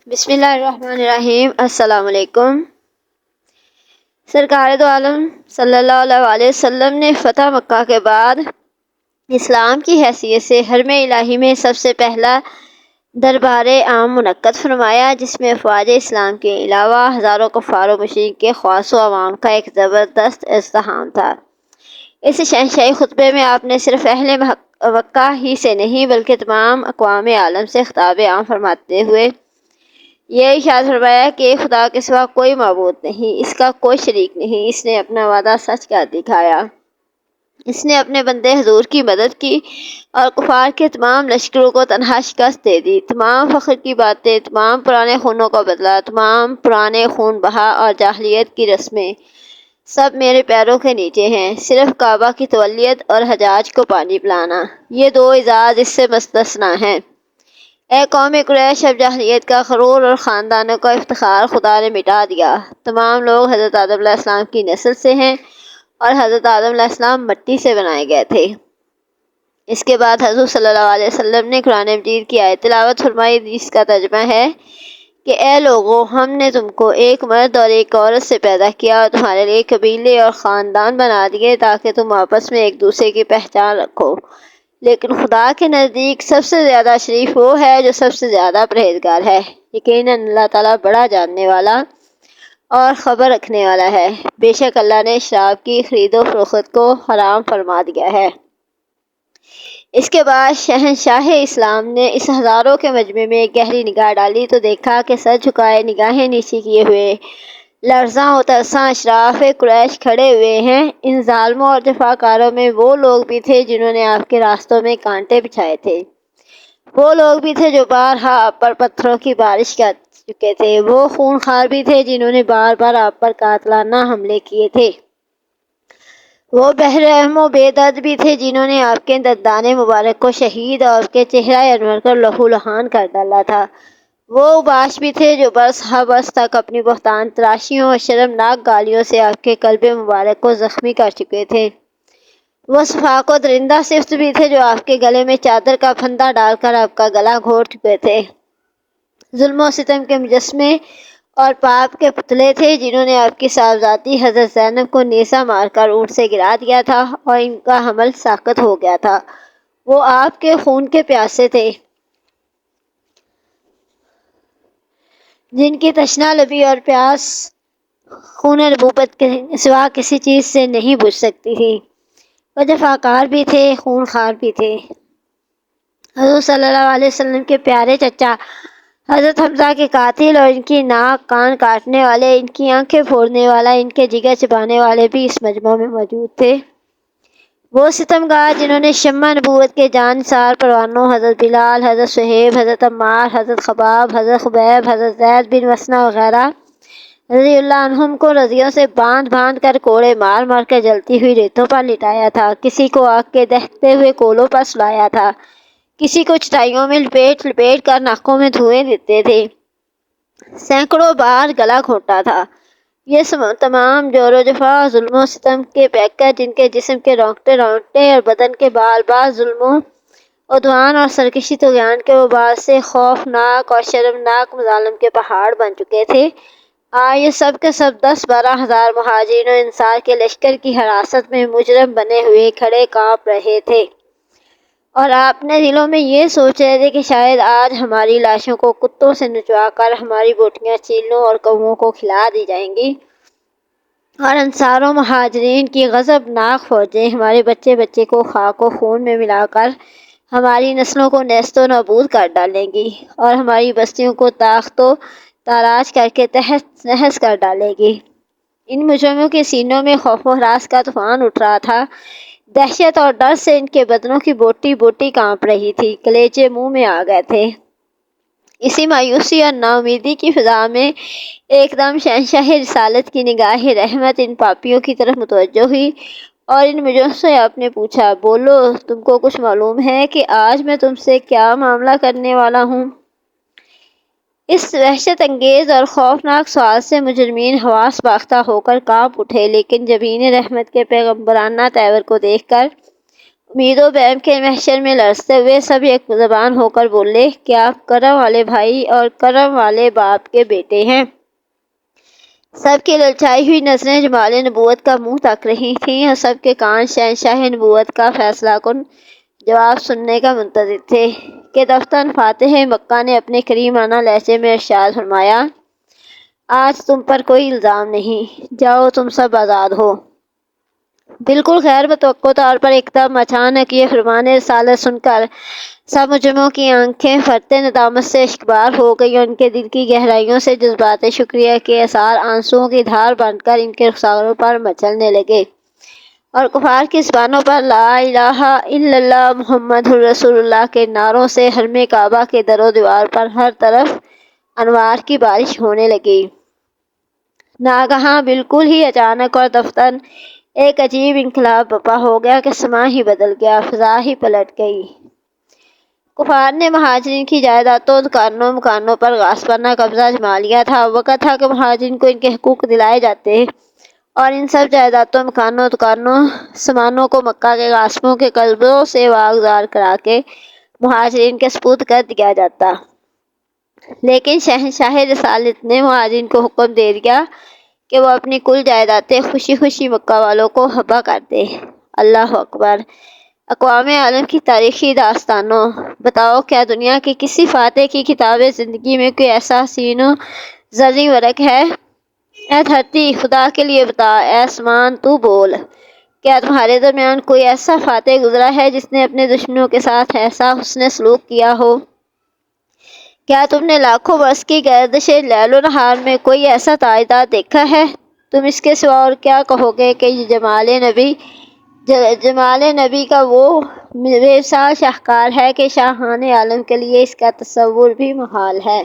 بسم اللہ الرحمن الرحیم۔ السلام علیکم۔ سرکار دو عالم صلی اللہ علیہ وسلم نے فتح مکہ کے بعد اسلام کی حیثیت سے حرم الہی میں سب سے پہلا دربار عام منعقد فرمایا، جس میں افواج اسلام کے علاوہ ہزاروں کفار و مشرکین کے خواص و عوام کا ایک زبردست ازدحام تھا۔ اس شہنشاہی خطبے میں آپ نے صرف اہل مکہ ہی سے نہیں بلکہ تمام اقوام عالم سے خطاب عام فرماتے ہوئے یہ ارشاد فرمایا کہ خدا کے سوا کوئی معبود نہیں، اس کا کوئی شریک نہیں۔ اس نے اپنا وعدہ سچ کر دکھایا، اس نے اپنے بندے حضور کی مدد کی اور کفار کے تمام لشکروں کو تنہا شکست دے دی۔ تمام فخر کی باتیں، تمام پرانے خونوں کا بدلہ، تمام پرانے خون بہا اور جاہلیت کی رسمیں سب میرے پیروں کے نیچے ہیں، صرف کعبہ کی تولیت اور حجاج کو پانی پلانا، یہ دو اعزاز اس سے مستثنیٰ ہیں۔ اے قوم قریش، اب جاہلیت کا غرور اور خاندانوں کا افتخار خدا نے مٹا دیا۔ تمام لوگ حضرت آدم علیہ السلام کی نسل سے ہیں اور حضرت آدم علیہ السلام مٹی سے بنائے گئے تھے۔ اس کے بعد حضور صلی اللہ علیہ وسلم نے قرآن مجید کی آیت تلاوت فرمائی، جس کا ترجمہ ہے کہ اے لوگو، ہم نے تم کو ایک مرد اور ایک عورت سے پیدا کیا اور تمہارے لیے قبیلے اور خاندان بنا دیے تاکہ تم آپس میں ایک دوسرے کی پہچان رکھو، لیکن خدا کے نزدیک سب سے زیادہ شریف وہ ہے جو سب سے زیادہ پرہیزگار ہے۔ یقیناً اللہ تعالیٰ بڑا جاننے والا اور خبر رکھنے والا ہے۔ بے شک اللہ نے شراب کی خرید و فروخت کو حرام فرما دیا ہے۔ اس کے بعد شہنشاہ اسلام نے اس ہزاروں کے مجمع میں ایک گہری نگاہ ڈالی تو دیکھا کہ سر جھکائے، نگاہیں نیچی کیے ہوئے، لرزاں و ترساں اشراف قریش کھڑے ہوئے ہیں۔ ان ظالموں اور جفاکاروں میں وہ لوگ بھی تھے جنہوں نے آپ کے راستوں میں کانٹے بچھائے تھے، وہ لوگ بھی تھے جو بارہا آپ پر پتھروں کی بارش کر چکے تھے، وہ خونخوار بھی تھے جنہوں نے بار بار آپ پر قاتلانہ حملے کیے تھے، وہ بے رحم و بے درد بھی تھے جنہوں نے آپ کے دندان مبارک کو شہید اور آپ کے چہرہ انور کو لہو لہان کر ڈالا تھا، وہ اوباش بھی تھے جو برس ہا برس تک اپنی بہتان تراشیوں اور شرمناک گالیوں سے آپ کے قلب مبارک کو زخمی کر چکے تھے، وہ صفاق و درندہ صفت بھی تھے جو آپ کے گلے میں چادر کا پھندا ڈال کر آپ کا گلا گھونٹ چکے تھے، ظلم و ستم کے مجسمے اور پاپ کے پتلے تھے جنہوں نے آپ کی صاحبزادی حضرت زینب کو نیزہ مار کر اونٹ سے گرا دیا تھا اور ان کا حمل ساقط ہو گیا تھا، وہ آپ کے خون کے پیاسے تھے جن کی تشنا لبی اور پیاس خون نبوت کے سوا کسی چیز سے نہیں بجھ سکتی تھی، وہ جفاکار بھی تھے، خونخوار بھی تھے۔ حضور صلی اللہ علیہ وسلم کے پیارے چچا حضرت حمزہ کے قاتل اور ان کی ناک کان کاٹنے والے، ان کی آنکھیں پھوڑنے والا، ان کے جگر چبانے والے بھی اس مجمع میں موجود تھے، وہ ستمگار جنہوں نے شمع نبوت کے جان نثار پروانوں حضرت بلال، حضرت صہیب، حضرت عمار، حضرت خباب، حضرت خبیب، حضرت زید بن مسنہ وغیرہ رضی اللہ عنہم کو رضیوں سے باندھ باندھ کر کوڑے مار مار کر جلتی ہوئی ریتوں پر لٹایا تھا، کسی کو آگ کے دہتے ہوئے کولوں پر سلایا تھا، کسی کو چٹائیوں میں لپیٹ لپیٹ کر ناکوں میں دھوئے دیتے تھے، سینکڑوں بار گلا گھونٹا تھا۔ یہ تمام جور و جفا، ظلم و ستم کے پیکر جن کے جسم کے رونگٹے رونگٹے اور بدن کے بال بال ظلم و عدوان اور سرکشی طغیان کے وبال سے خوفناک اور شرمناک مظالم کے پہاڑ بن چکے تھے، یہ سب کے سب 10-12 ہزار مہاجرین و انصار کے لشکر کی حراست میں مجرم بنے ہوئے کھڑے کانپ رہے تھے، اور آپ نے دلوں میں یہ سوچ رہے تھے کہ شاید آج ہماری لاشوں کو کتوں سے نچوا کر ہماری بوٹیاں چیلوں اور کووں کو کھلا دی جائیں گی، اور انصار و مہاجرین کی غضبناک فوجیں ہمارے بچے بچے کو خاک و خون میں ملا کر ہماری نسلوں کو نیست و نابود کر ڈالیں گی اور ہماری بستیوں کو تاخت و تاراج کر کے تہس نہس کر ڈالے گی۔ ان مجرموں کے سینوں میں خوف و ہراس کا طوفان اٹھ رہا تھا، دہشت اور ڈر سے ان کے بدنوں کی بوٹی بوٹی کانپ رہی تھی، کلیجے منہ میں آ گئے تھے۔ اسی مایوسی اور ناامیدی کی فضا میں ایک دم شہنشاہ رسالت کی نگاہ رحمت ان پاپیوں کی طرف متوجہ ہوئی اور ان مجرموں سے آپ نے پوچھا، بولو، تم کو کچھ معلوم ہے کہ آج میں تم سے کیا معاملہ کرنے والا ہوں؟ اس وحشت انگیز اور خوفناک سوال سے مجرمین حواس باختہ ہو کر کانپ اٹھے، لیکن جبین رحمت کے پیغمبرانہ تیور کو دیکھ کر امید و بہم کے محشر میں لرزتے ہوئے سب ایک زبان ہو کر بولے کہ آپ کرم والے بھائی اور کرم والے باپ کے بیٹے ہیں۔ سب کی للچائی ہوئی نظریں جمال نبوت کا منہ تک رہی تھیں اور سب کے کان شہنشاہ نبوت کا فیصلہ کن جواب سننے کا منتظر تھے کہ دفتر فاتح مکہ نے اپنے کریمانہ لہجے میں ارشاد فرمایا، آج تم پر کوئی الزام نہیں، جاؤ تم سب آزاد ہو۔ بالکل غیر متوقع طور پر ایک دم اچانک یہ فرمان رسالت سن کر سب مجرموں کی آنکھیں فرتے ندامت سے اشکبار ہو گئی اور ان کے دل کی گہرائیوں سے جذبات شکریہ کے اثار آنسوؤں کی دھار بن کر ان کے رخساروں پر مچلنے لگے اور کفار کی زبانوں پر لا الہ الا اللہ محمد الرسول اللہ کے نعروں سے حرم کعبہ کے در و دیوار پر ہر طرف انوار کی بارش ہونے لگی۔ ناگہاں بالکل ہی اچانک اور دفتر ایک عجیب انقلاب برپا ہو گیا کہ سما ہی بدل گیا، فضا ہی پلٹ گئی۔ کفار نے مہاجرین کی جائیدادوں، دکانوں، مکانوں پر غاصبانہ قبضہ جما لیا تھا۔ وقت تھا کہ مہاجرین کو ان کے حقوق دلائے جاتے اور ان سب جائیدادوں، مکانوں، دکانوں، سامانوں کو مکہ کے غاصبوں کے قبضوں سے واگزار کرا کے مہاجرین کے سپرد کر دیا جاتا۔ لیکن شہنشاہ رسالت نے مہاجرین کو حکم دے دیا کہ وہ اپنی کل جائیدادیں خوشی خوشی مکہ والوں کو ہبہ کر دے۔ اللہ اکبر! اقوام عالم کی تاریخی داستانوں، بتاؤ کیا دنیا کے کسی فاتح کی کتاب زندگی میں کوئی ایسا حسین و زرعی ورق ہے؟ اے دھرتی خدا کے لیے بتا، اے آسمان تو بول، کیا تمہارے درمیان کوئی ایسا فاتح گزرا ہے جس نے اپنے دشمنوں کے ساتھ ایسا حسن سلوک کیا ہو؟ کیا تم نے لاکھوں برس کی گردش لیل و نہار میں کوئی ایسا تاجدار دیکھا ہے؟ تم اس کے سوا اور کیا کہو گے کہ جمال نبی کا وہ بے مثال شاہکار ہے کہ شاہان عالم کے لیے اس کا تصور بھی محال ہے۔